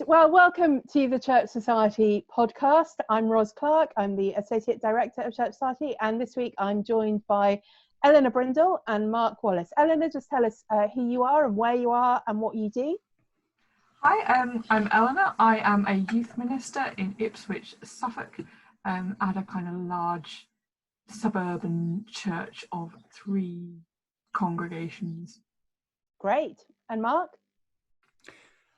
Well, welcome to the Church Society podcast. I'm Ros Clarke. I'm the Associate Director of Church Society, and this week I'm joined by Eleanor Brindle and Mark Wallace. Eleanor, just tell us who you are and where you are and what you do. Hi, I'm Eleanor. I am a youth minister in Ipswich, Suffolk, at a kind of large suburban church of 3 congregations. Great. And Mark?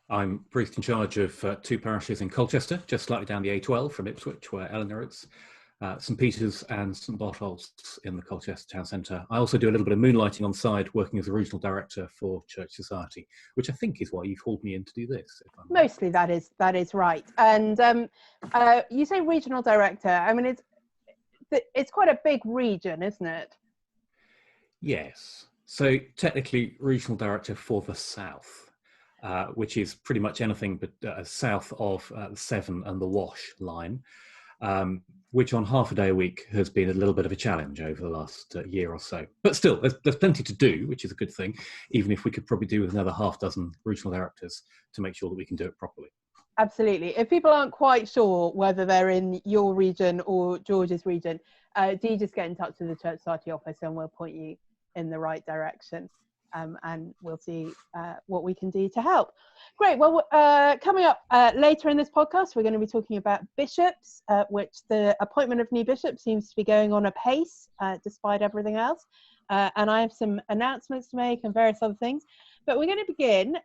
I'm priest in charge of 2 parishes in Colchester, just slightly down the A12 from Ipswich, where Eleanor is, St Peter's and St Botolph's in the Colchester town centre. I also do a little bit of moonlighting on the side, working as a regional director for Church Society, which I think is why you called me in to do this. Mostly that is right. And you say regional director. I mean, it's quite a big region, isn't it? Yes. So technically regional director for the South. Which is pretty much anything but south of the Severn and the Wash line, which on half a day a week has been a little bit of a challenge over the last year or so. But still, there's plenty to do, which is a good thing, even if we could probably do with another half dozen regional directors to make sure that we can do it properly. Absolutely. If people aren't quite sure whether they're in your region or George's region, do you just get in touch with the Church Society office and we'll point you in the right direction. And we'll see what we can do to help. Great. Well, coming up later in this podcast, we're going to be talking about bishops, which the appointment of new bishops seems to be going on apace, despite everything else. And I have some announcements to make and various other things. But we're going to begin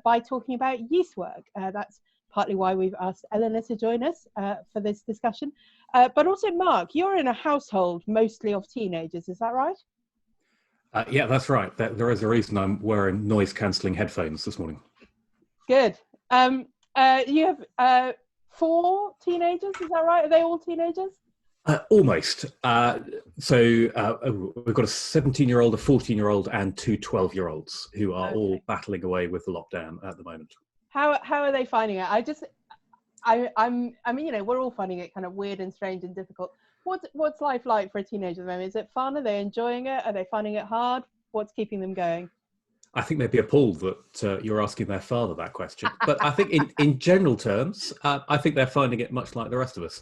by talking about youth work. That's partly why we've asked Eleanor to join us for this discussion. But also, Mark, you're in a household mostly of teenagers, is that right? Yeah, that's right. There is a reason I'm wearing noise-cancelling headphones this morning. Good. You have 4 teenagers, is that right? Are they all teenagers? Almost. So we've got a 17-year-old, a 14-year-old, and 2 12-year-olds who are all battling away with the lockdown at the moment. How are they finding it? I mean, you know, we're all finding it kind of weird and strange and difficult. What's life like for a teenager at the moment? Is it fun? Are they enjoying it? Are they finding it hard? What's keeping them going? I think they'd be appalled that you're asking their father that question. But I think in general terms, I think they're finding it much like the rest of us.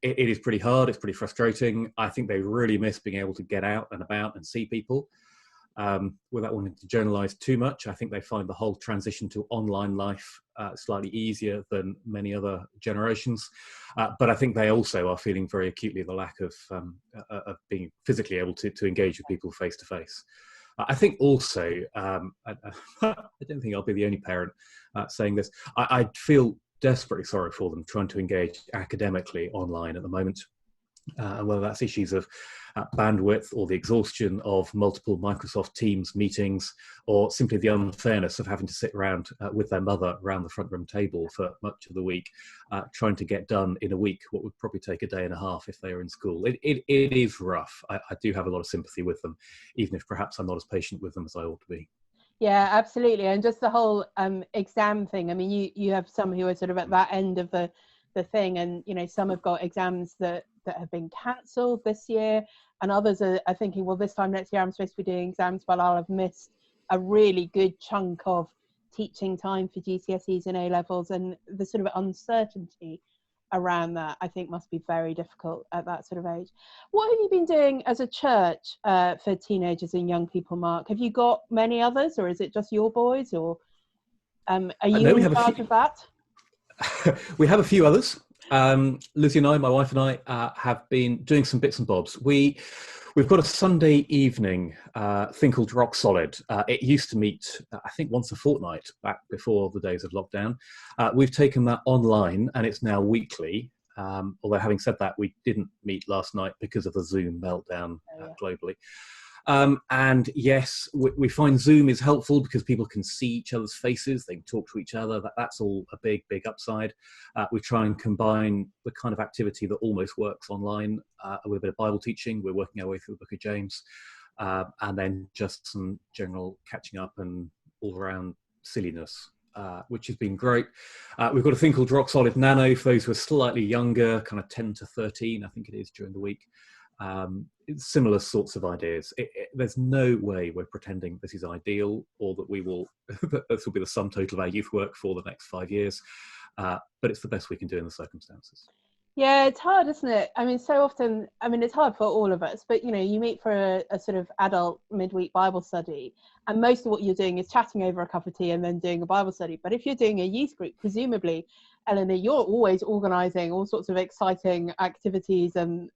It is pretty hard. It's pretty frustrating. I think they really miss being able to get out and about and see people. Without wanting to generalise too much, I think they find the whole transition to online life slightly easier than many other generations. But I think they also are feeling very acutely the lack of being physically able to engage with people face to face. I think also, I don't think I'll be the only parent saying this, I feel desperately sorry for them trying to engage academically online at the moment. Whether that's issues of bandwidth or the exhaustion of multiple Microsoft Teams meetings, or simply the unfairness of having to sit around with their mother around the front room table for much of the week, trying to get done in a week what would probably take a day and a half if they were in school. It is rough. I do have a lot of sympathy with them, even if perhaps I'm not as patient with them as I ought to be. Yeah, absolutely. And just the whole exam thing. I mean, you have some who are sort of at that end of the thing, and you know, some have got exams that have been cancelled this year, and others are thinking, well, this time next year I'm supposed to be doing exams, but I'll have missed a really good chunk of teaching time for GCSEs and A-levels, and the sort of uncertainty around that I think must be very difficult at that sort of age. What have you been doing as a church for teenagers and young people, Mark? Have you got many others, or is it just your boys, or are you in charge of that? We have a few others. Lizzie and I, my wife and I, have been doing some bits and bobs. We've got a Sunday evening thing called Rock Solid. It used to meet, I think, once a fortnight back before the days of lockdown. We've taken that online and it's now weekly. Although having said that, we didn't meet last night because of the Zoom meltdown globally. And yes, we find Zoom is helpful because people can see each other's faces, they can talk to each other. That's all a big upside. We try and combine the kind of activity that almost works online with a bit of Bible teaching. We're working our way through the book of James, and then just some general catching up and all around silliness, which has been great. We've got a thing called Rock Solid Nano for those who are slightly younger, kind of 10 to 13, I think it is, during the week. Similar sorts of ideas. There's no way we're pretending this is ideal, or that this will be the sum total of our youth work for the next 5 years, but it's the best we can do in the circumstances. Yeah, it's hard, isn't it? I mean, so often, it's hard for all of us, but you meet for a sort of adult midweek Bible study, and most of what you're doing is chatting over a cup of tea and then doing a Bible study. But if you're doing a youth group, presumably, Eleanor, you're always organising all sorts of exciting activities and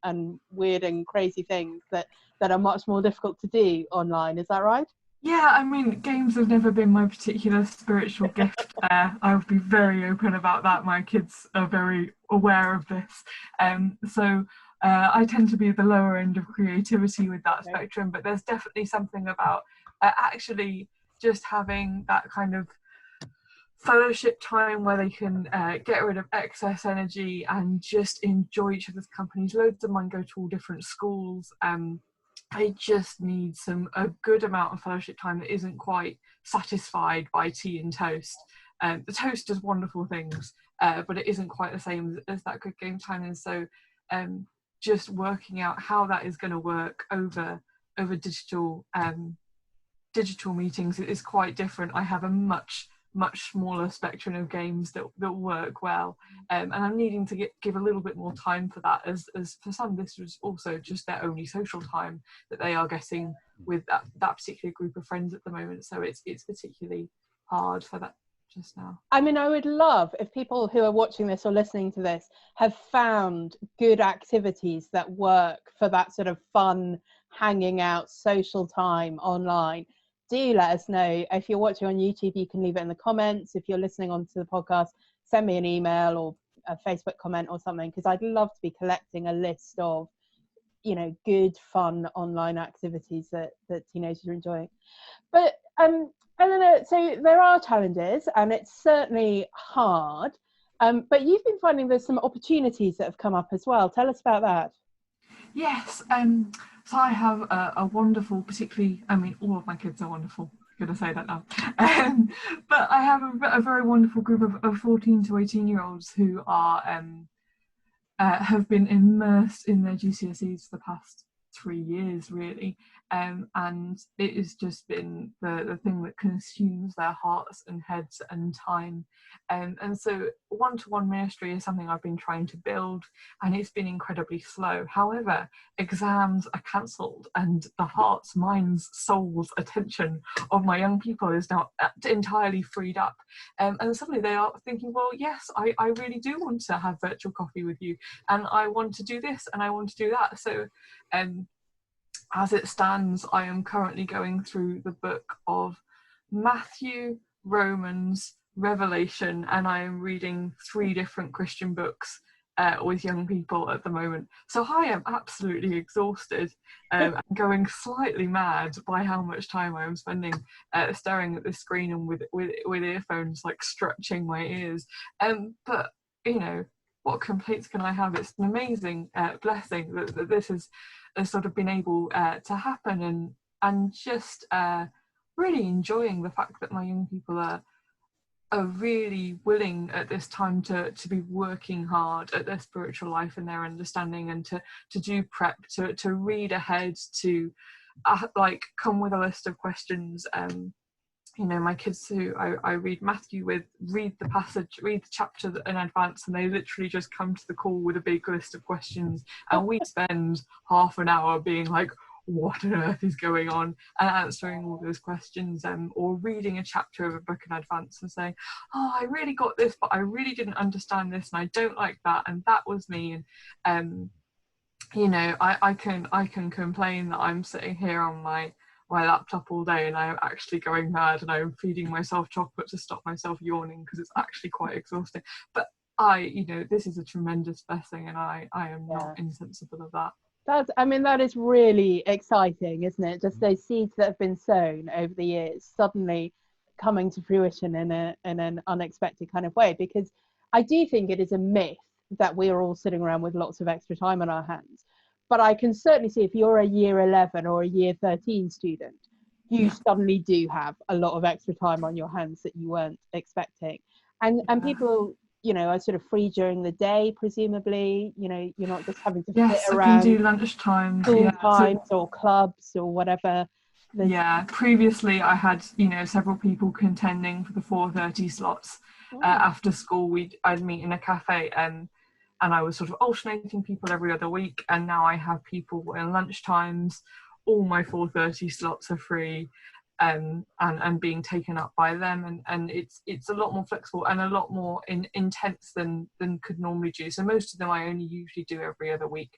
weird and crazy things that are much more difficult to do online. Is that right? Yeah, I mean, games have never been my particular spiritual gift. I would be very open about that. My kids are very aware of this. So I tend to be the lower end of creativity with that spectrum, but there's definitely something about actually just having that kind of fellowship time where they can get rid of excess energy and just enjoy each other's companies. Loads of mine go to all different schools. I just need a good amount of fellowship time that isn't quite satisfied by tea and toast. The toast does wonderful things, but it isn't quite the same as that good game time. And so just working out how that is going to work over digital meetings is quite different. I have a much smaller spectrum of games that work well, and I'm needing to give a little bit more time for that, as for some this was also just their only social time that they are getting with that particular group of friends at the moment, so it's particularly hard for that just now. I mean, I would love if people who are watching this or listening to this have found good activities that work for that sort of fun hanging out social time online. Do let us know. If you're watching on YouTube, you can leave it in the comments. If you're listening onto the podcast, send me an email or a Facebook comment or something, because I'd love to be collecting a list of, good, fun online activities that teenagers are enjoying. But Eleanor, so there are challenges, and it's certainly hard. But you've been finding there's some opportunities that have come up as well. Tell us about that. Yes. So I have a wonderful, particularly, all of my kids are wonderful. I'm going to say that now. But I have a very wonderful group of 14 to 18-year-olds who are have been immersed in their GCSEs for the past 3 years, really. And it has just been the thing that consumes their hearts and heads and time. And so one-to-one ministry is something I've been trying to build, and it's been incredibly slow. However, exams are cancelled, and the hearts, minds, souls, attention of my young people is now entirely freed up. And suddenly they are thinking, well, yes, I really do want to have virtual coffee with you, and I want to do this, and I want to do that. So as it stands, I am currently going through the book of Matthew, Romans, Revelation, and I am reading 3 different Christian books with young people at the moment. So I am absolutely exhausted and going slightly mad by how much time I am spending staring at the screen and with earphones like stretching my ears. But what complaints can I have? It's an amazing blessing that this has sort of been able to happen, and just really enjoying the fact that my young people are really willing at this time to be working hard at their spiritual life and their understanding, and to do prep, to read ahead, to come with a list of questions. My kids who I read Matthew with read the chapter in advance, and they literally just come to the call with a big list of questions, and we spend half an hour being like, what on earth is going on, and answering all those questions, or reading a chapter of a book in advance and saying, oh, I really got this, but I really didn't understand this, and I don't like that, and that was me. And I can complain that I'm sitting here on my laptop all day and I'm actually going mad, and I'm feeding myself chocolate to stop myself yawning because it's actually quite exhausting. But this is a tremendous blessing, and I am not insensible of that. That is really exciting, isn't it? Just those seeds that have been sown over the years suddenly coming to fruition in an unexpected kind of way. Because I do think it is a myth that we are all sitting around with lots of extra time on our hands. But I can certainly see if you're a year 11 or a year 13 student, you suddenly do have a lot of extra time on your hands that you weren't expecting. And people, you know, are sort of free during the day, presumably. You know, you're not just having to Yes, fit I around can do lunchtime. school Yeah. times or clubs or whatever. Yeah, previously I had, you know, several people contending for the 4:30 slots. After school I'd meet in a cafe, and I was sort of alternating people every other week, and now I have people in lunch times. All my 4:30 slots are free, and being taken up by them, and it's a lot more flexible and a lot more intense than could normally do. So most of them I only usually do every other week,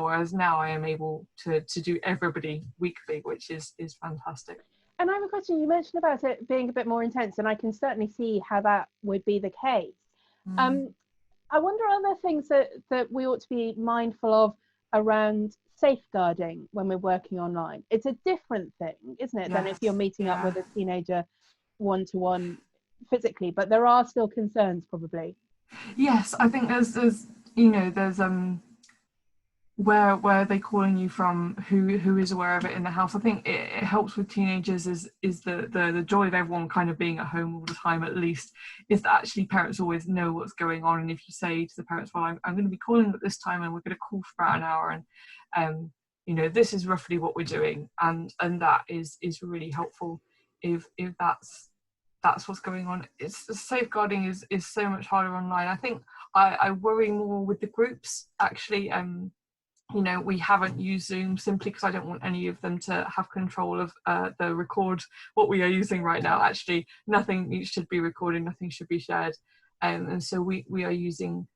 whereas now I am able to do everybody weekly, which is fantastic. And I have a question. You mentioned about it being a bit more intense, and I can certainly see how that would be the case. I wonder other things that we ought to be mindful of around safeguarding when we're working online. It's a different thing, isn't it, than if you're meeting up with a teenager one-to-one physically, but there are still concerns probably. Yes, I think there's you know, there's where are they calling you from, who is aware of it in the house. I think it helps with teenagers is the joy of everyone kind of being at home all the time, at least, is that actually parents always know what's going on. And if you say to the parents, well, I'm going to be calling at this time and we're going to call for about an hour, and you know, this is roughly what we're doing, and that is really helpful if that's what's going on. It's safeguarding is so much harder online. I think I worry more with the groups actually. You know, we haven't used Zoom simply because I don't want any of them to have control of the record, what we are using right now. Actually, nothing should be recorded, nothing should be shared. And so we are using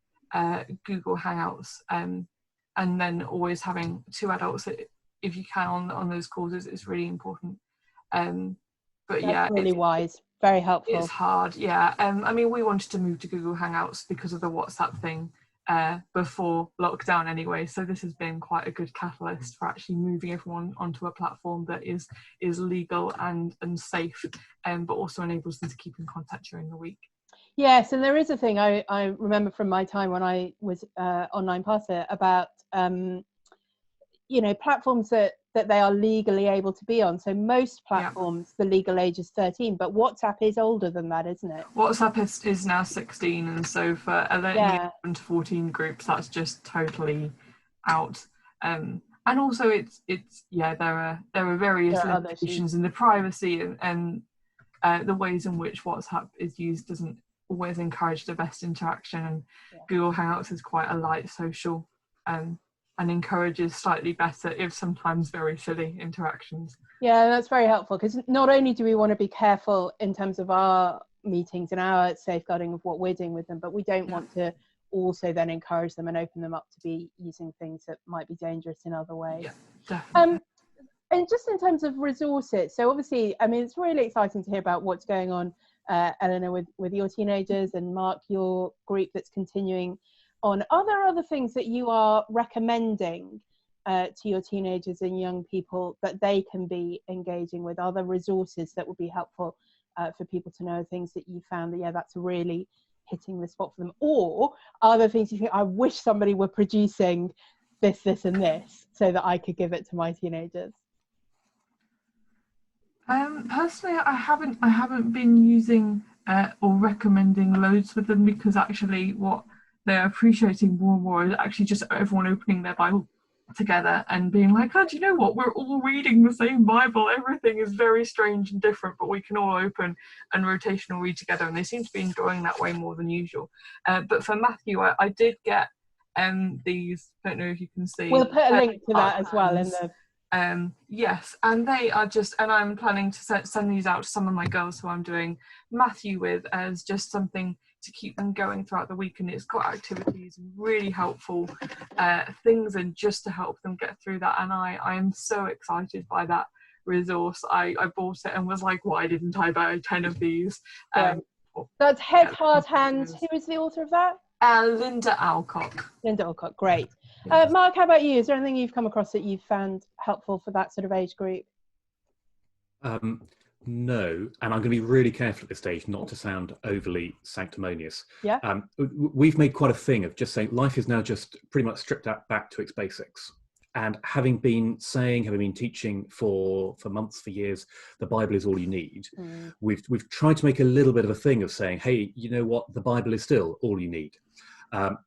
Google Hangouts, and then always having 2 adults, if you can, on those calls is really important. But that's really wise, very helpful. It's hard, yeah. I mean, we wanted to move to Google Hangouts because of the WhatsApp thing before lockdown anyway, so this has been quite a good catalyst for actually moving everyone onto a platform that is legal and safe, but also enables them to keep in contact during the week. Yes, and there is a thing I remember from my time when I was online pastor about you know, platforms that they are legally able to be on. So most platforms, the legal age is 13, but WhatsApp is older than that, isn't it? WhatsApp is now 16, and so for 11 to 14 groups, that's just totally out. And also it's there are various limitations in the privacy and the ways in which WhatsApp is used doesn't always encourage the best interaction, and Google Hangouts is quite a light social and encourages slightly better, if sometimes very silly, interactions. Yeah, that's very helpful, because not only do we want to be careful in terms of our meetings and our safeguarding of what we're doing with them, but we don't want to also then encourage them and open them up to be using things that might be dangerous in other ways. Yeah, definitely. And just in terms of resources, so obviously, I mean, it's really exciting to hear about what's going on, Eleanor, with your teenagers, and Mark, your group that's continuing on. Are there other things that you are recommending to your teenagers and young people that they can be engaging with? Other resources that would be helpful for people to know, things that you found that, that's really hitting the spot for them? Or are there things you think, I wish somebody were producing this, and this, so that I could give it to my teenagers? Personally, I haven't been using or recommending loads with them, because actually what they're appreciating more and more is actually just everyone opening their Bible together and being like, oh, do you know what, we're all reading the same Bible, everything is very strange and different, but we can all open and rotational read together, and they seem to be enjoying that way more than usual. But for Matthew, I did get these, I don't know if you can see, we'll put a link to that as well in the yes, and they are just, and I'm planning to send these out to some of my girls who I'm doing Matthew with, as just something to keep them going throughout the week. And it's got activities, really helpful things, and just to help them get through that. And I am so excited by that resource. I bought it and was like, why didn't I buy 10 of these? That's Head, Heart, Hands. Who is the author of that? Linda Alcock. Linda Alcock, great. Mark, how about you? Is there anything you've come across that you've found helpful for that sort of age group? No, and I'm going to be really careful at this stage not to sound overly sanctimonious. Yeah. We've made quite a thing of just saying life is now just pretty much stripped back to its basics. And having been teaching for months, for years, the Bible is all you need. We've tried to make a little bit of a thing of saying, hey, you know what, the Bible is still all you need.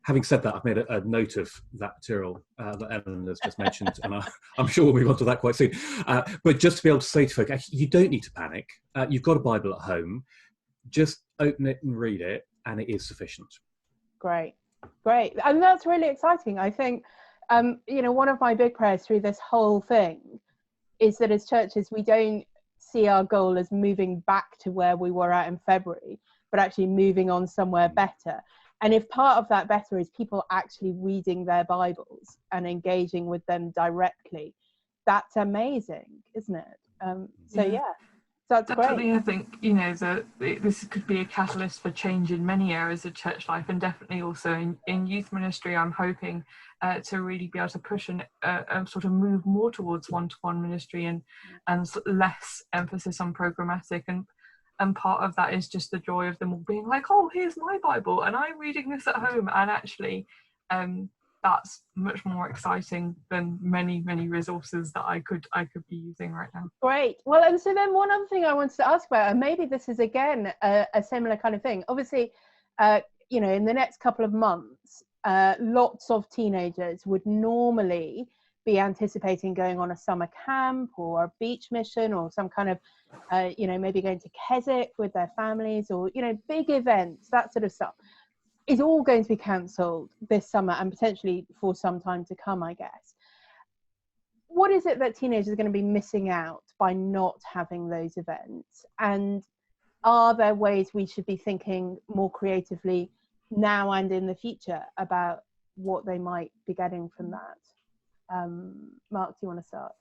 Having said that, I've made a note of that material that Ellen has just mentioned, and I'm sure we'll move on to that quite soon. But just to be able to say to folk, actually, you don't need to panic. You've got a Bible at home. Just open it and read it, and it is sufficient. Great. And that's really exciting. I think, one of my big prayers through this whole thing is that as churches, we don't see our goal as moving back to where we were at in February, but actually moving on somewhere better. And if part of that better is people actually reading their Bibles and engaging with them directly, that's amazing, isn't it? That's definitely great. I think, that this could be a catalyst for change in many areas of church life, and definitely also in youth ministry. I'm hoping to really be able to push and sort of move more towards one-to-one ministry and less emphasis on programmatic. And part of that is just the joy of them all being like, oh, here's my Bible and I'm reading this at home. And actually, that's much more exciting than many resources that I could be using right now. Great. Well, and so then one other thing I wanted to ask about, and maybe this is again a similar kind of thing. Obviously, in the next couple of months, lots of teenagers would normally be anticipating going on a summer camp or a beach mission or some kind of, maybe going to Keswick with their families or, big events, that sort of stuff. Is all going to be cancelled this summer and potentially for some time to come, I guess. What is it that teenagers are going to be missing out by not having those events? And are there ways we should be thinking more creatively now and in the future about what they might be getting from that? Mark, do you want to start?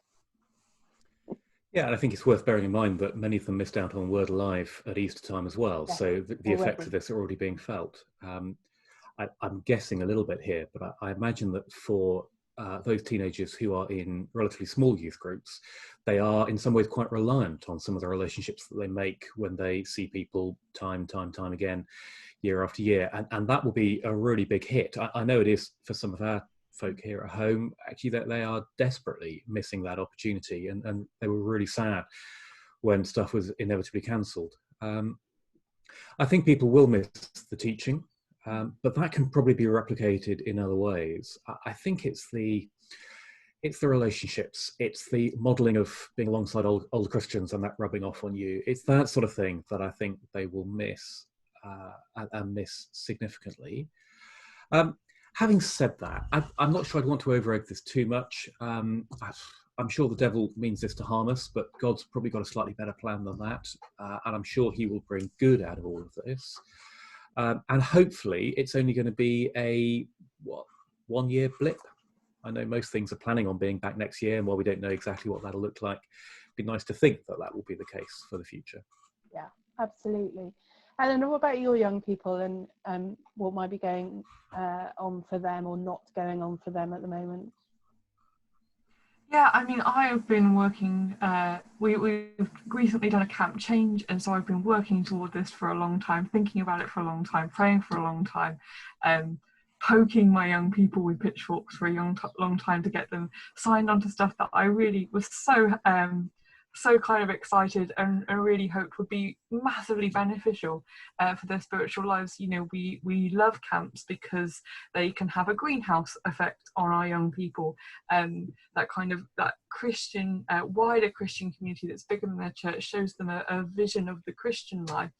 Yeah, and I think it's worth bearing in mind that many of them missed out on Word Alive at Easter time as well. Yeah. So the effects of this are already being felt. I'm guessing a little bit here, but I imagine that for those teenagers who are in relatively small youth groups, they are in some ways quite reliant on some of the relationships that they make when they see people time again, year after year. And that will be a really big hit. I know it is for some of our folk here at home, actually, that they are desperately missing that opportunity, and they were really sad when stuff was inevitably cancelled. I think people will miss the teaching, but that can probably be replicated in other ways. I think it's the relationships, it's the modelling of being alongside old Christians and that rubbing off on you. It's that sort of thing that I think they will miss and miss significantly. Having said that, I'm not sure I'd want to over-egg this too much. I'm sure the devil means this to harm us, but God's probably got a slightly better plan than that. And I'm sure he will bring good out of all of this. And hopefully it's only going to be a 1 year blip. I know most things are planning on being back next year, and while we don't know exactly what that'll look like, it'd be nice to think that will be the case for the future. Yeah, absolutely. Eleanor, what about your young people and what might be going on for them or not going on for them at the moment? Yeah, I mean, I've been working, we've recently done a camp change, and so I've been working toward this for a long time, thinking about it for a long time, praying for a long time, poking my young people with pitchforks for a long time to get them signed onto stuff that I really was so kind of excited and really hoped would be massively beneficial for their spiritual lives. We love camps because they can have a greenhouse effect on our young people. That Christian, wider Christian community that's bigger than their church shows them a vision of the Christian life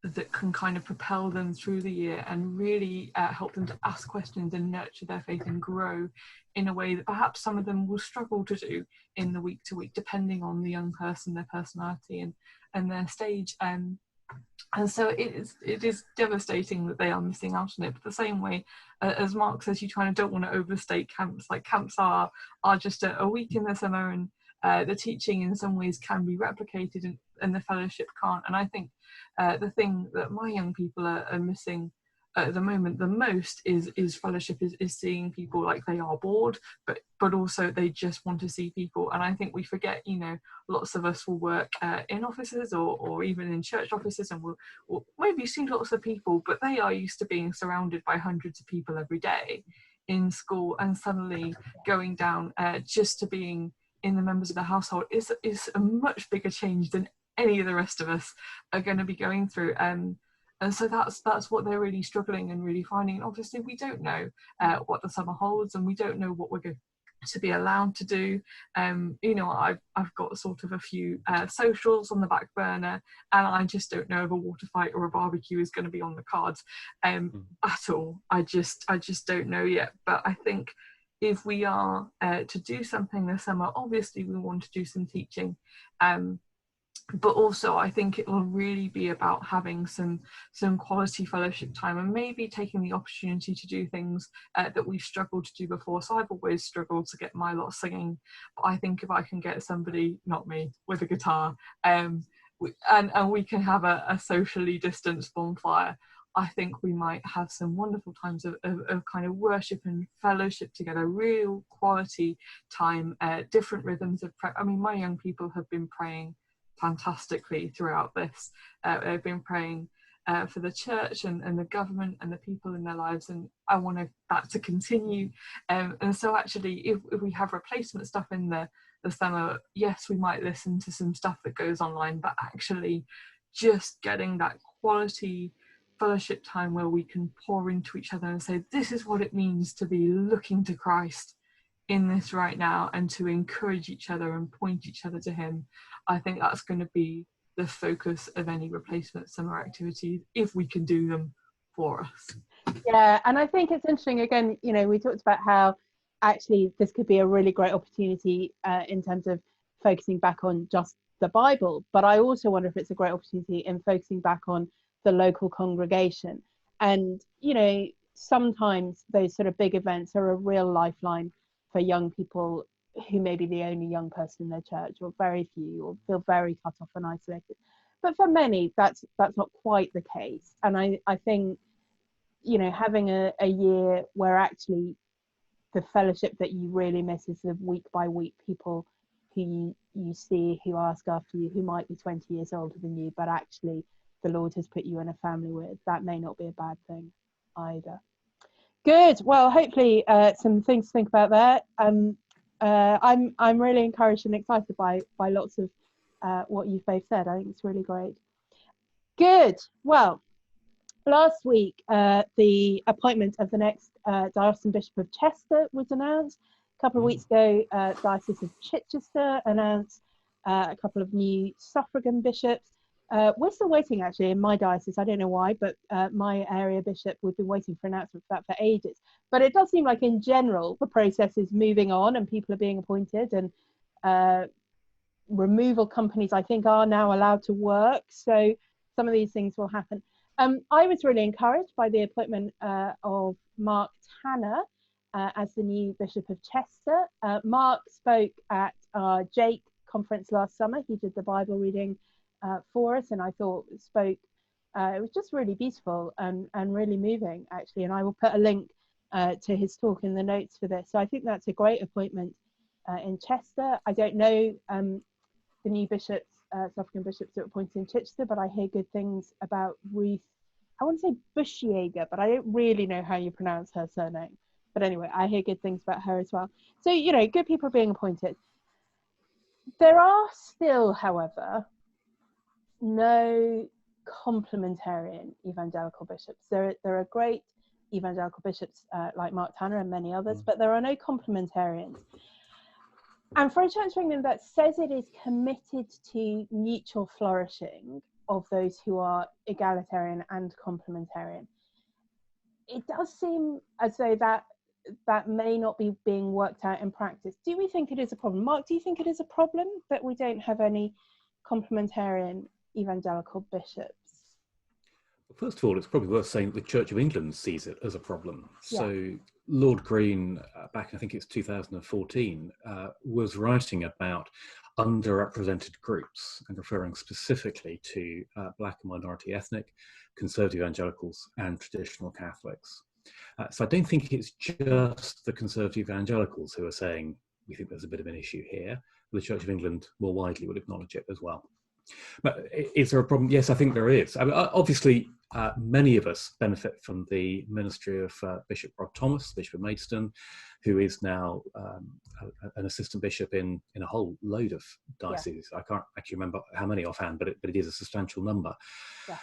that can kind of propel them through the year and really help them to ask questions and nurture their faith and grow in a way that perhaps some of them will struggle to do in the week to week, depending on the young person, their personality and their stage. And so it is devastating that they are missing out on it. But the same way, as Mark says, you kind of don't want to overstate camps. Like camps are just a week in the summer, and the teaching in some ways can be replicated and the fellowship can't. And I think the thing that my young people are missing at the moment the most is fellowship, is seeing people like they are bored, but also they just want to see people. And I think we forget, lots of us will work in offices or even in church offices, and we'll maybe see lots of people, but they are used to being surrounded by hundreds of people every day. in school and suddenly going down just to being in the members of the household is a much bigger change than any of the rest of us are going to be going through. And so that's what they're really struggling and really finding. And obviously we don't know what the summer holds, and we don't know what we're going to be allowed to do. You know, I've got sort of a few socials on the back burner, and I just don't know if a water fight or a barbecue is going to be on the cards at all. I just don't know yet. But I think if we are to do something this summer, obviously we want to do some teaching, but also I think it will really be about having some quality fellowship time, and maybe taking the opportunity to do things that we've struggled to do before. So I've always struggled to get my lot singing, but I think if I can get somebody, not me, with a guitar, and we can have a socially distanced bonfire, I think we might have some wonderful times of kind of worship and fellowship together, real quality time, different rhythms of prayer. I mean, my young people have been praying fantastically throughout this. They've been praying for the church and the government and the people in their lives, and I want that to continue. And so actually, if we have replacement stuff in the summer, yes, we might listen to some stuff that goes online, but actually just getting that quality fellowship time where we can pour into each other and say, this is what it means to be looking to Christ in this right now, and to encourage each other and point each other to him. I think that's going to be the focus of any replacement summer activities, if we can do them for us. Yeah, and I think it's interesting, again, you know, we talked about how actually this could be a really great opportunity in terms of focusing back on just the Bible, but I also wonder if it's a great opportunity in focusing back on the local congregation. And, you know, sometimes those sort of big events are a real lifeline for young people who may be the only young person in their church, or very few, or feel very cut off and isolated. But for many, that's not quite the case. And I think, you know, having a year where actually the fellowship that you really miss is the week by week people who you see, who ask after you, who might be 20 years older than you, but actually the Lord has put you in a family with. That may not be a bad thing either. Good. Well, hopefully some things to think about there. I'm really encouraged and excited by lots of what you've both said. I think it's really great. Good. Well, last week the appointment of the next diocesan bishop of Chester was announced. A couple of weeks ago, Diocese of Chichester announced a couple of new suffragan bishops. We're still waiting, actually, in my diocese. I don't know why, but my area bishop, we've been waiting for announcement for that for ages. But it does seem like, in general, the process is moving on and people are being appointed, and removal companies, I think, are now allowed to work. So some of these things will happen. I was really encouraged by the appointment of Mark Tanner as the new Bishop of Chester. Mark spoke at our Jake conference last summer. He did the Bible reading for us, and I thought spoke, it was just really beautiful and really moving, actually, and I will put a link to his talk in the notes for this. So I think that's a great appointment in Chester. I don't know the new bishops, suffragan bishops that were appointed in Chichester, but I hear good things about Ruth, I want to say Bushjager, but I don't really know how you pronounce her surname. But anyway, I hear good things about her as well. So, you know, good people being appointed. There are still, however, no complementarian evangelical bishops. There are great evangelical bishops like Mark Tanner and many others, but there are no complementarians. And for a Church of England that says it is committed to mutual flourishing of those who are egalitarian and complementarian, it does seem as though that may not be being worked out in practice. Do we think it is a problem? Mark, do you think it is a problem that we don't have any complementarian evangelical bishops? First of all, it's probably worth saying that the Church of England sees it as a problem. Yeah. So Lord Green, back I think it's 2014, was writing about underrepresented groups and referring specifically to Black and minority ethnic, conservative evangelicals and traditional Catholics. So I don't think it's just the conservative evangelicals who are saying we think there's a bit of an issue here. The Church of England more widely would acknowledge it as well. But is there a problem? Yes, I think there is. I mean, obviously, many of us benefit from the ministry of Bishop Rod Thomas, Bishop of Maidstone, who is now an assistant bishop in a whole load of dioceses. I can't actually remember how many offhand, but it is a substantial number. Yeah.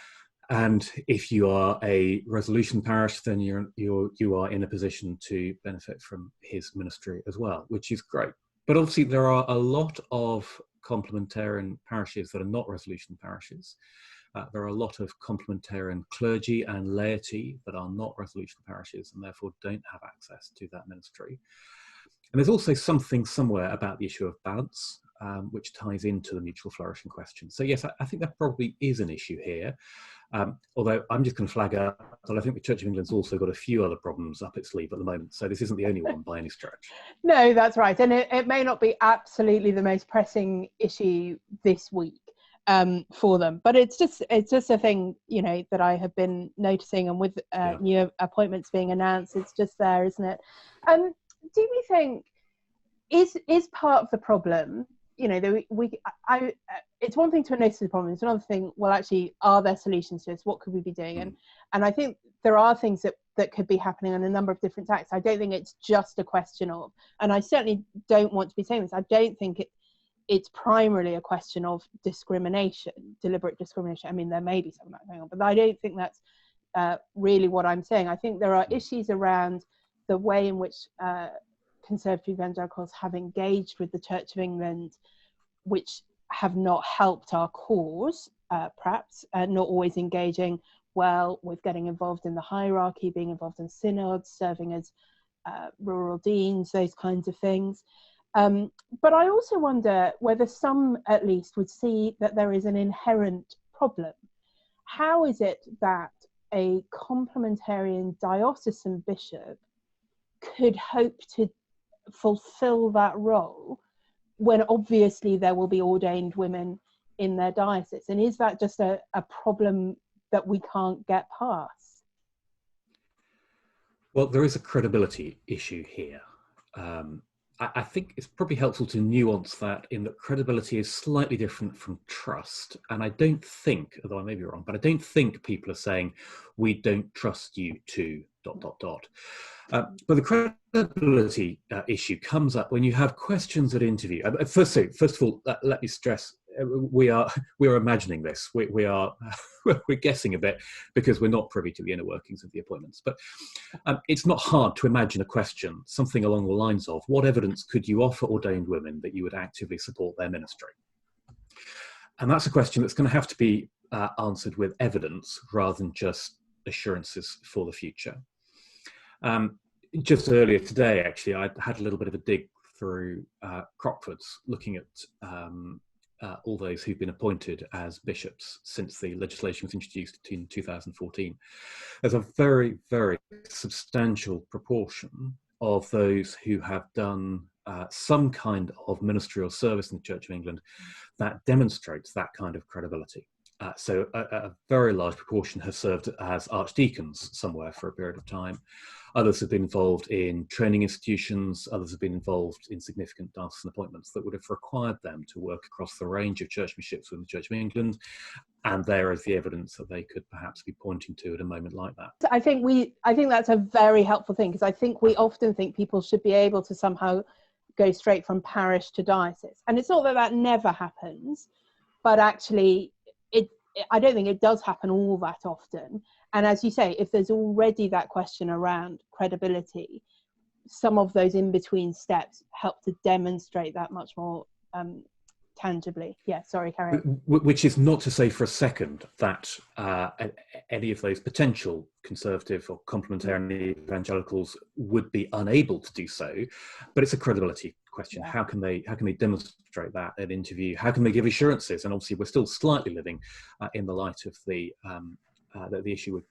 And if you are a resolution parish, then you are in a position to benefit from his ministry as well, which is great. But obviously, there are a lot of complementarian parishes that are not resolution parishes. There are a lot of complementarian clergy and laity that are not resolution parishes and therefore don't have access to that ministry. And there's also something somewhere about the issue of balance, which ties into the mutual flourishing question. So yes, I think there probably is an issue here. Although I'm just going to flag up that I think the Church of England's also got a few other problems up its sleeve at the moment. So this isn't the only one by any stretch. No, that's right. And it may not be absolutely the most pressing issue this week for them, but it's just a thing, you know, that I have been noticing, and with new appointments being announced, it's just there, isn't it? Do we think is part of the problem, you know, it's one thing to notice the problem, it's another thing, well, actually, are there solutions to this? What could we be doing? And I think there are things that could be happening on a number of different tracks. I don't think it's just a question of, and I certainly don't want to be saying this, I don't think it's primarily a question of discrimination, deliberate discrimination. I mean, there may be some of that going on, but I don't think that's really what I'm saying. I think there are issues around the way in which conservative evangelicals have engaged with the Church of England, which have not helped our cause, perhaps, not always engaging well with getting involved in the hierarchy, being involved in synods, serving as rural deans, those kinds of things. But I also wonder whether some, at least, would see that there is an inherent problem. How is it that a complementarian diocesan bishop could hope to fulfill that role when obviously there will be ordained women in their diocese? And is that just a problem that we can't get past? Well, there is a credibility issue here. I think it's probably helpful to nuance that, in that credibility is slightly different from trust. And I don't think, although I may be wrong, but I don't think people are saying, we don't trust you to ... But the credibility issue comes up when you have questions at interview. First of all, let me stress, we are imagining this. We're guessing a bit because we're not privy to the inner workings of the appointments. But it's not hard to imagine a question, something along the lines of, what evidence could you offer ordained women that you would actively support their ministry? And that's a question that's going to have to be answered with evidence rather than just assurances for the future. Just earlier today, actually, I had a little bit of a dig through Crockford's, looking at all those who've been appointed as bishops since the legislation was introduced in 2014. There's a very, very substantial proportion of those who have done some kind of ministerial service in the Church of England that demonstrates that kind of credibility. So a very large proportion have served as archdeacons somewhere for a period of time. Others have been involved in training institutions. Others have been involved in significant diocesan appointments that would have required them to work across the range of churchmanships within the Church of England. And there is the evidence that they could perhaps be pointing to at a moment like that. I think that's a very helpful thing, because I think we often think people should be able to somehow go straight from parish to diocese. And it's not that never happens, but actually I don't think it does happen all that often. And as you say, if there's already that question around credibility, some of those in-between steps help to demonstrate that much more tangibly. Yeah, sorry, carry on. Which is not to say for a second that any of those potential conservative or complementarian evangelicals would be unable to do so, but it's a credibility question. Yeah. How can they demonstrate that at interview? How can they give assurances? And obviously, we're still slightly living in the light of the issue with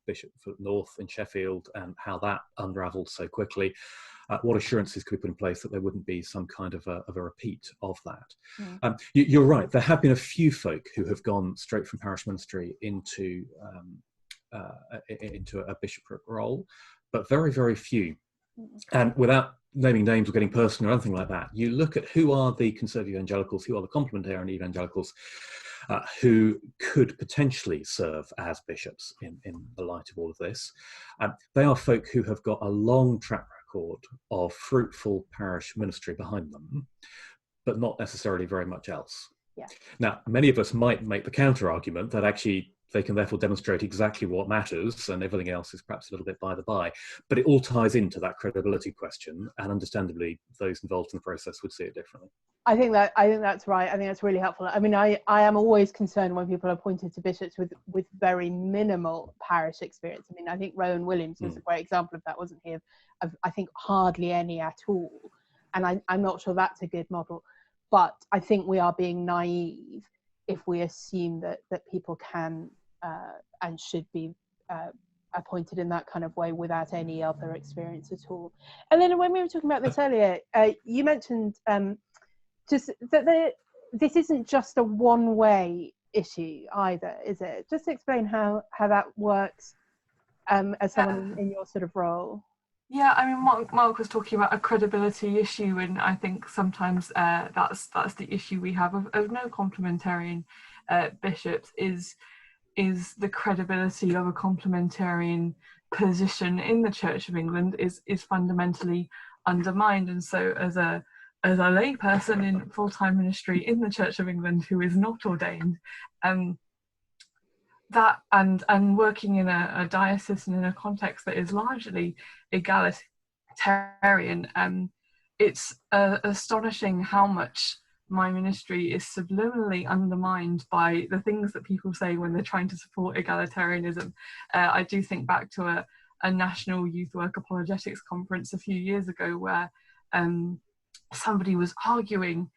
Bishop North in Sheffield and how that unravelled so quickly. What assurances could we put in place that there wouldn't be some kind of a repeat of that? Yeah. You're right. There have been a few folk who have gone straight from parish ministry into a bishopric role, but very, very few. And without naming names or getting personal or anything like that, you look at who are the conservative evangelicals, who are the complementarian evangelicals who could potentially serve as bishops in the light of all of this. They are folk who have got a long track record of fruitful parish ministry behind them, but not necessarily very much else. Yeah. Now, many of us might make the counter argument that actually they can therefore demonstrate exactly what matters and everything else is perhaps a little bit by the by. But it all ties into that credibility question, and understandably, those involved in the process would see it differently. I think that's right. I think that's really helpful. I mean, I am always concerned when people are appointed to bishops with very minimal parish experience. I mean, I think Rowan Williams was a great example of that, wasn't he? Of I think hardly any at all. And I'm not sure that's a good model. But I think we are being naive if we assume that people can and should be appointed in that kind of way without any other experience at all. And then when we were talking about this earlier, you mentioned just that this isn't just a one-way issue either, is it? Just explain how that works as someone in your sort of role. Yeah, I mean, Mark was talking about a credibility issue, and I think sometimes that's the issue we have of no complementarian bishops is the credibility of a complementarian position in the Church of England is fundamentally undermined. And so as a lay person in full-time ministry in the Church of England who is not ordained, that and working in a diocese and in a context that is largely egalitarian, it's astonishing how much my ministry is subliminally undermined by the things that people say when they're trying to support egalitarianism. I do think back to a national youth work apologetics conference a few years ago where somebody was arguing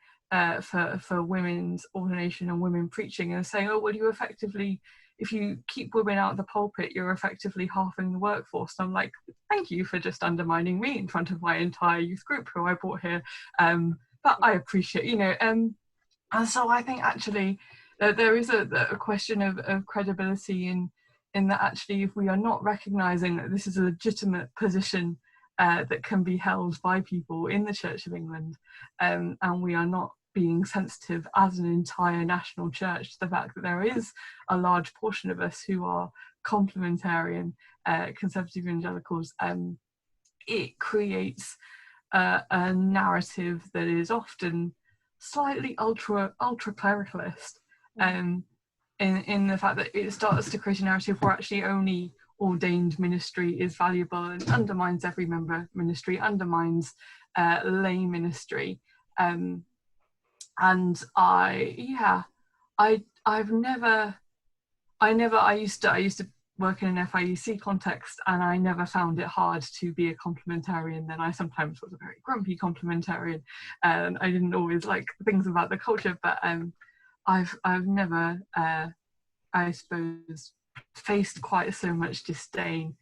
for women's ordination and women preaching and saying, oh, well, you effectively, if you keep women out of the pulpit, you're effectively halving the workforce. And I'm like, thank you for just undermining me in front of my entire youth group who I brought here. But I appreciate, and so I think actually there is a question of credibility in that actually if we are not recognising that this is a legitimate position that can be held by people in the Church of England, and we are not being sensitive as an entire national church to the fact that there is a large portion of us who are complementarian conservative evangelicals, it creates a narrative that is often slightly ultra clericalist, in the fact that it starts to create a narrative where actually only ordained ministry is valuable and undermines every member ministry, undermines lay ministry. And I used to work in an FIEC context, and I never found it hard to be a complementarian. Then I sometimes was a very grumpy complementarian, and I didn't always like things about the culture. But I've never, I suppose, faced quite so much disdain,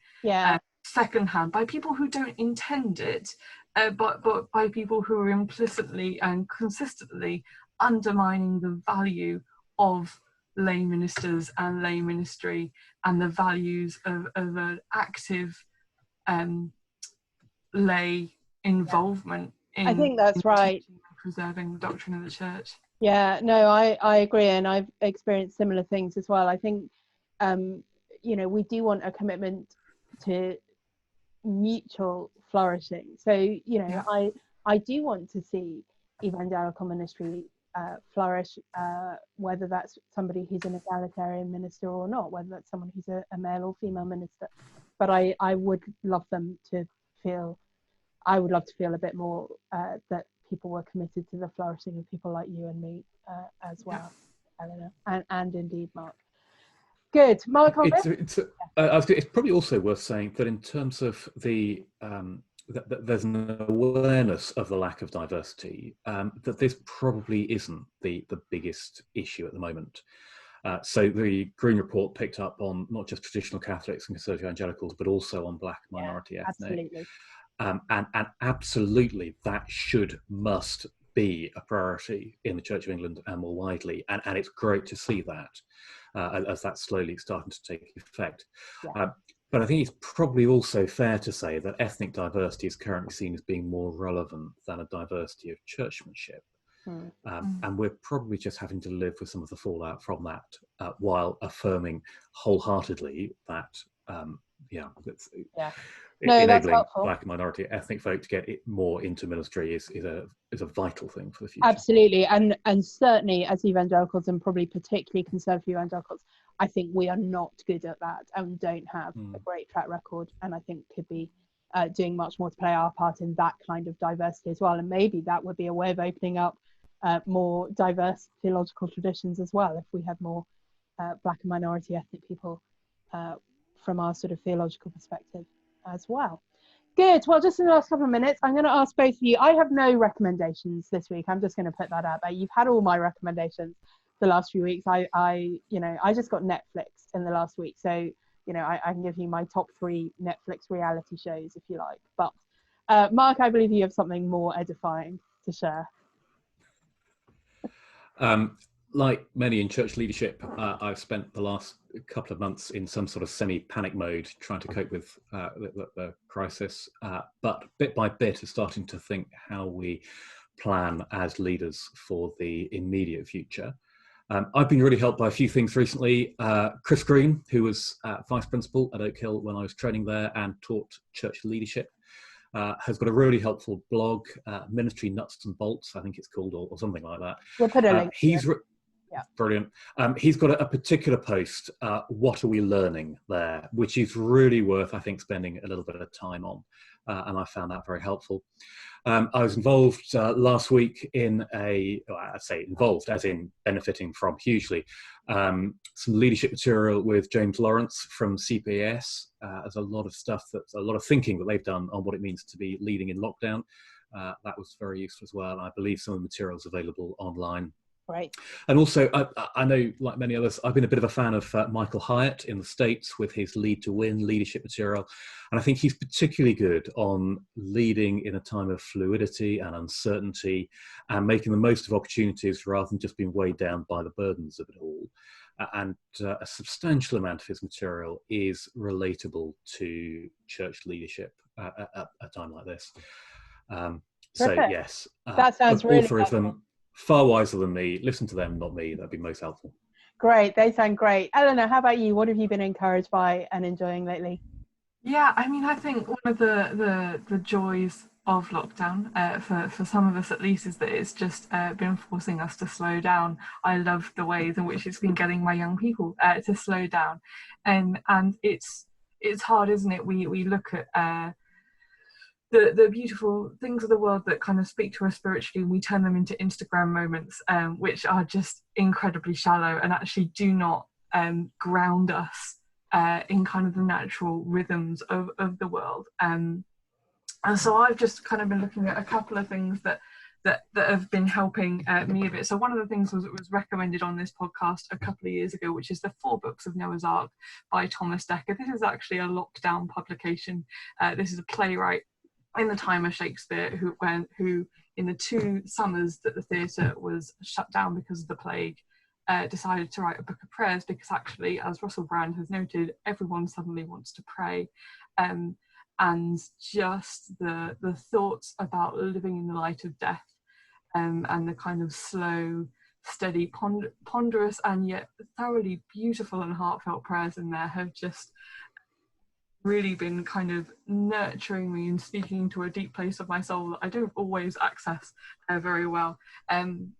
secondhand, by people who don't intend it, but by people who are implicitly and consistently undermining the value of lay ministers and lay ministry and the values of an active lay involvement in, I think that's right, preserving the doctrine of the church. Yeah, no, I agree, and I've experienced similar things as well. I think we do want a commitment to mutual flourishing. So I do want to see evangelical ministry flourish, whether that's somebody who's an egalitarian minister or not, whether that's someone who's a male or female minister. But I would love them to feel, I would love to feel a bit more that people were committed to the flourishing of people like you and me as well, Eleanor, and indeed Mark. Good, Mark. It's probably also worth saying that in terms of the that there's an awareness of the lack of diversity, that this probably isn't the biggest issue at the moment. So the Green Report picked up on not just traditional Catholics and conservative evangelicals, but also on Black minority ethnic. Absolutely. And absolutely that must be a priority in the Church of England and more widely. And it's great to see that as that's slowly starting to take effect. But I think it's probably also fair to say that ethnic diversity is currently seen as being more relevant than a diversity of churchmanship. And we're probably just having to live with some of the fallout from that, while affirming wholeheartedly that, enabling Black and minority ethnic folk to get it more into ministry is a vital thing for the future. Absolutely, and certainly as evangelicals, and probably particularly conservative evangelicals, I think we are not good at that and don't have a great track record, and I think could be doing much more to play our part in that kind of diversity as well. And maybe that would be a way of opening up more diverse theological traditions as well, if we had more Black and minority ethnic people from our sort of theological perspective as well. Good. Well, just in the last couple of minutes, I'm going to ask both of you. I have no recommendations this week. I'm just going to put that out there. You've had all my recommendations the last few weeks. I just got Netflix in the last week, so I can give you my top 3 Netflix reality shows if you like. But Mark, I believe you have something more edifying to share. Like many in church leadership, I've spent the last couple of months in some sort of semi-panic mode, trying to cope with the crisis. But bit by bit, is starting to think how we plan as leaders for the immediate future. I've been really helped by a few things recently. Chris Green, who was vice principal at Oak Hill when I was training there and taught church leadership, has got a really helpful blog, Ministry Nuts and Bolts, I think it's called, or something like that. We'll put a link. Brilliant. He's got a particular post, What Are We Learning There, which is really worth, I think, spending a little bit of time on. And I found that very helpful. I was involved last week in I'd say involved, as in benefiting from hugely, some leadership material with James Lawrence from CPAS. There's a lot of thinking that they've done on what it means to be leading in lockdown. That was very useful as well. I believe some of the materials available online. Right. And also, I know, like many others, I've been a bit of a fan of Michael Hyatt in the States with his Lead to Win leadership material. And I think he's particularly good on leading in a time of fluidity and uncertainty and making the most of opportunities rather than just being weighed down by the burdens of it all. And a substantial amount of his material is relatable to church leadership at a time like this. So, yes, that sounds really all 3 of them. Far wiser than me. Listen to them, not me. That'd be most helpful. Great. They sound great. Eleanor, how about you? What have you been encouraged by and enjoying lately? Yeah, I mean, I think one of the joys of lockdown, for some of us at least, is that it's just been forcing us to slow down. I love the ways in which it's been getting my young people to slow down, and it's hard, isn't it? We look at the beautiful things of the world that kind of speak to us spiritually, and we turn them into Instagram moments, which are just incredibly shallow and actually do not ground us in kind of the natural rhythms of the world. And so I've just kind of been looking at a couple of things that have been helping me a bit. So one of the things was recommended on this podcast a couple of years ago, which is the 4 Books of Noah's Ark by Thomas Dekker. This is actually a lockdown publication. This is a playwright in the time of Shakespeare who in the 2 summers that the theatre was shut down because of the plague, decided to write a book of prayers, because actually, as Russell Brand has noted, everyone suddenly wants to pray. And just the thoughts about living in the light of death, and the kind of slow, steady, ponderous and yet thoroughly beautiful and heartfelt prayers in there have just really been kind of nurturing me and speaking to a deep place of my soul that I don't always access very well. And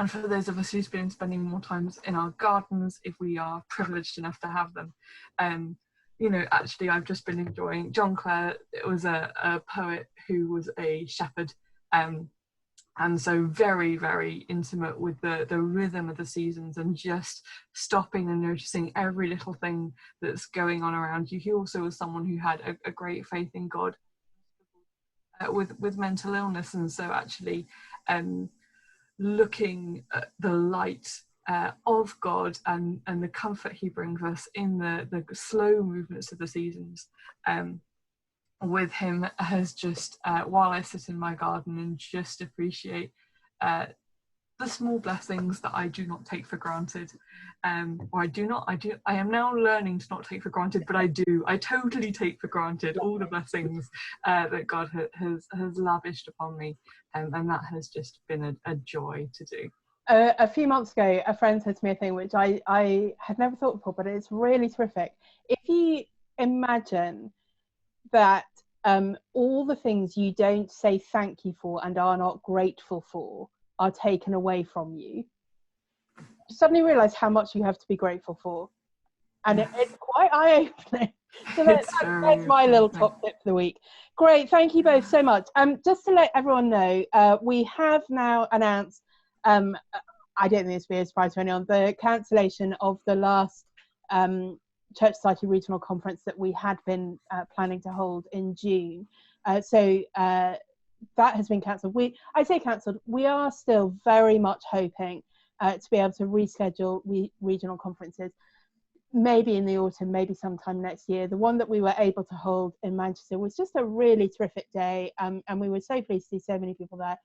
for those of us who've been spending more time in our gardens, if we are privileged enough to have them, actually I've just been enjoying John Clare. It was a poet who was a shepherd, and so very, very intimate with the rhythm of the seasons and just stopping and noticing every little thing that's going on around you. He also was someone who had a great faith in God with mental illness, and so actually looking at the light of God and the comfort he brings us in the slow movements of the seasons with him has just, while I sit in my garden and just appreciate the small blessings that I do not take for granted. Or I am now learning to not take for granted, but I totally take for granted all the blessings that God has lavished upon me, and that has just been a joy to do. A few months ago, a friend said to me a thing which I had never thought before, but it's really terrific. If you imagine that all the things you don't say thank you for and are not grateful for are taken away from you, you suddenly realise how much you have to be grateful for. And it's quite eye-opening. So that's my little top tip for the week. Great, thank you both so much. Just to let everyone know, we have now announced, I don't think this will be a surprise to anyone, the cancellation of the last Church Society Regional Conference that we had been planning to hold in June. So that has been cancelled. I say cancelled, we are still very much hoping to be able to reschedule regional conferences, maybe in the autumn, maybe sometime next year. The one that we were able to hold in Manchester was just a really terrific day, and we were so pleased to see so many people there.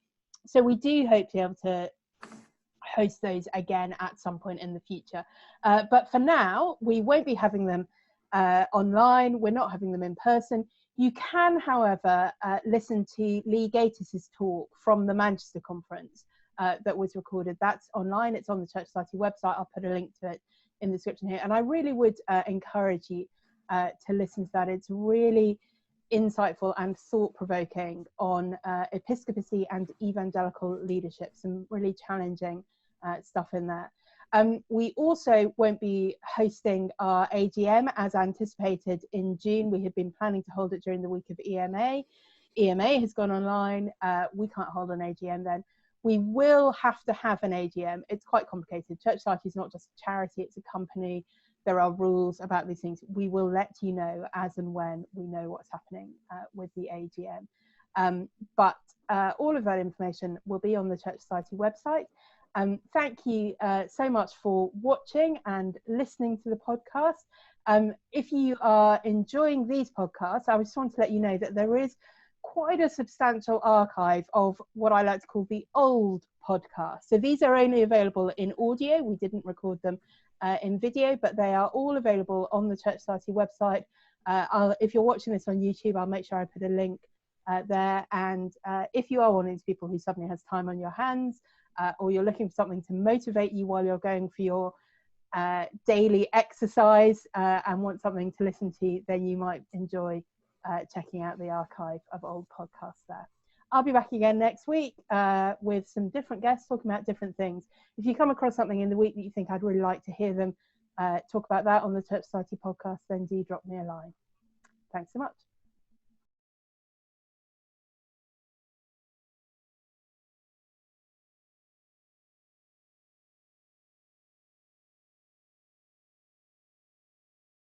So we do hope to be able to host those again at some point in the future. But for now, we won't be having them online. We're not having them in person. You can, however, listen to Lee Gatis's talk from the Manchester conference that was recorded. That's online. It's on the Church Society website. I'll put a link to it in the description here. And I really would encourage you to listen to that. It's really insightful and thought-provoking on episcopacy and evangelical leadership, some really challenging stuff in there. We also won't be hosting our AGM as anticipated in June. We had been planning to hold it during the week of EMA. EMA has gone online. We can't hold an AGM then. We will have to have an AGM. It's quite complicated. Church Society is not just a charity, it's a company. There are rules about these things. We will let you know as and when we know what's happening with the AGM. But all of that information will be on the Church Society website. Thank you so much for watching and listening to the podcast. If you are enjoying these podcasts, I just want to let you know that there is quite a substantial archive of what I like to call the old podcasts. So these are only available in audio. We didn't record them in video, but they are all available on the Church Society website. If you're watching this on YouTube, I'll make sure I put a link there. And if you are one of these people who suddenly has time on your hands, or you're looking for something to motivate you while you're going for your daily exercise and want something to listen to, then you might enjoy checking out the archive of old podcasts there. I'll be back again next week with some different guests talking about different things. If you come across something in the week that you think I'd really like to hear them talk about that on the Church Society podcast, then do drop me a line. Thanks so much.